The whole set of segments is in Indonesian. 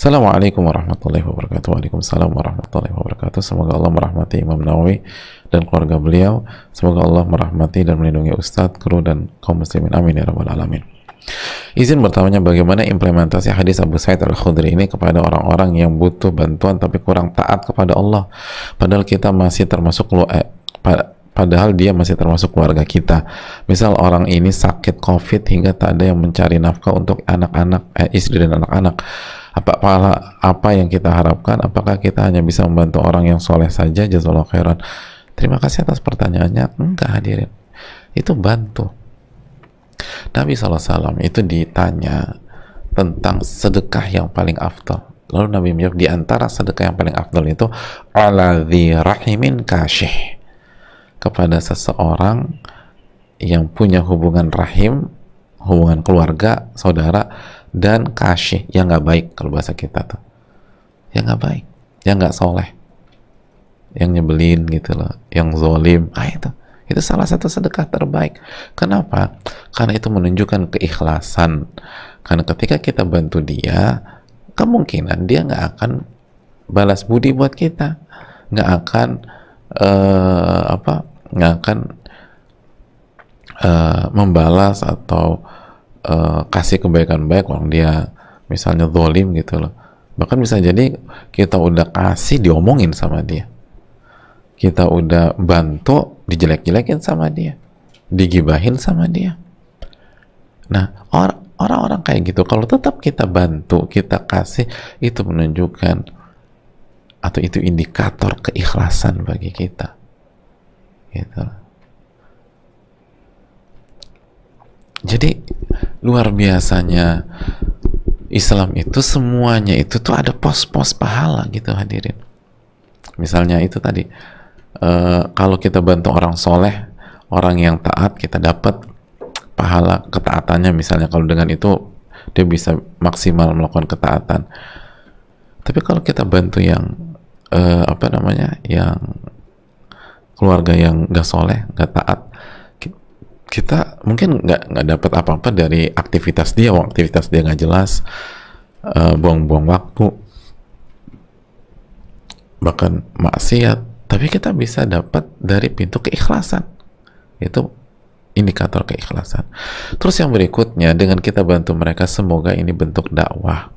Assalamualaikum warahmatullahi wabarakatuh. Waalaikumsalam warahmatullahi wabarakatuh. Semoga Allah merahmati Imam Nawawi dan keluarga beliau. Semoga Allah merahmati dan melindungi Ustadz, kru, dan kaum muslimin. Amin ya rabbal alamin. Izin bertanya, bagaimana implementasi hadis Abu Sa'id Al-Khudri ini kepada orang-orang yang butuh bantuan tapi kurang taat kepada Allah, padahal kita masih termasuk padahal dia masih termasuk keluarga kita. Misal orang ini sakit COVID hingga tak ada yang mencari nafkah untuk anak-anak, istri dan anak-anak. Apa yang kita harapkan? Apakah kita hanya bisa membantu orang yang soleh saja? Jazakallahu khairan. Terima kasih atas pertanyaannya. Enggak, hadirin, itu bantu. Nabi SAW itu ditanya tentang sedekah yang paling afdal. Lalu Nabi menjawab, di antara sedekah yang paling afdal itu ala dzi rahimin kasyih, kepada seseorang yang punya hubungan rahim, hubungan keluarga, saudara, dan kasyih, yang nggak baik, kalau bahasa kita tuh yang nggak baik, yang nggak soleh, yang nyebelin gitu loh, yang zolim. Itu salah satu sedekah terbaik. Kenapa? Karena itu menunjukkan keikhlasan. Karena ketika kita bantu dia, kemungkinan dia nggak akan balas budi buat kita, nggak akan membalas atau kasih kebaikan baik orang dia misalnya zolim gitu loh. Bahkan bisa jadi kita udah kasih diomongin sama dia, kita udah bantu dijelek-jelekin sama dia, digibahin sama dia. Nah, orang-orang kayak gitu kalau tetap kita bantu, kita kasih, itu menunjukkan atau itu indikator keikhlasan bagi kita gitu. Jadi luar biasanya Islam itu, semuanya itu tuh ada pos-pos pahala gitu hadirin. Misalnya itu tadi, kalau kita bantu orang soleh, orang yang taat, kita dapat pahala ketaatannya. Misalnya kalau dengan itu dia bisa maksimal melakukan ketaatan. Tapi kalau kita bantu yang yang keluarga yang gak soleh, gak taat, kita mungkin nggak dapat apa-apa dari aktivitas dia. Aktivitas dia nggak jelas, buang-buang waktu, bahkan maksiat, tapi kita bisa dapat dari pintu keikhlasan. Itu indikator keikhlasan. Terus yang berikutnya, dengan kita bantu mereka, semoga ini bentuk dakwah,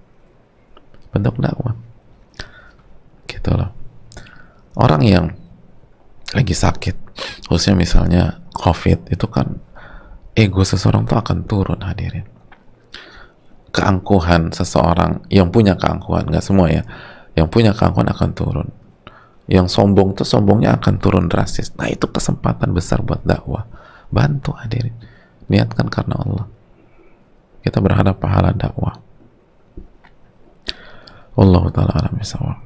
gitu loh. Orang yang lagi sakit, khususnya misalnya COVID, itu kan ego seseorang tuh akan turun hadirin. Keangkuhan seseorang yang punya keangkuhan, nggak semua ya, yang punya keangkuhan akan turun. Yang sombong tuh sombongnya akan turun drastis. Nah, itu kesempatan besar buat dakwah. Bantu hadirin, niatkan karena Allah, kita berharap pahala dakwah. Wallahu ta'ala a'lam bishawab.